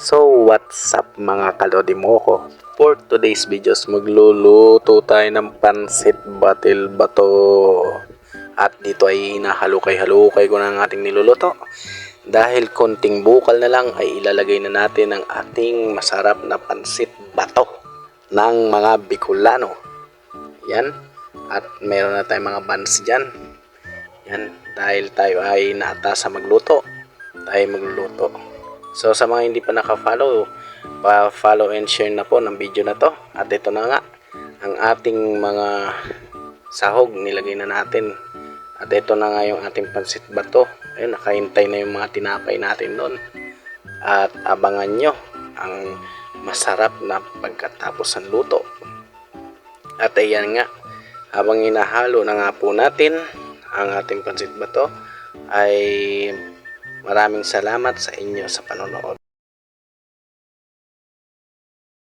So what's up mga kalodi mo ko? For today's videos magluluto tayo ng pansit batil bato. At dito ay hinahalukay-halukay ko na ang ating niluluto. Dahil konting bukal na lang ay ilalagay na natin ang ating masarap na pansit bato ng mga Bicolano. Yan. At meron na tayong mga buns dyan. Yan. Dahil tayo ay naatasa magluto, tayo magluluto. So sa mga hindi pa naka-follow, pa-follow and share na po ng video na to. At ito na nga, ang ating mga sahog nilagay na natin. At ito na nga yung ating pansit bato. Ayun, nakahintay na yung mga tinapay natin doon. At abangan nyo ang masarap na pagkatapos ng luto. At ayan nga, habang hinahalo na nga po natin ang ating pansit bato, ay maraming salamat sa inyo sa panonood.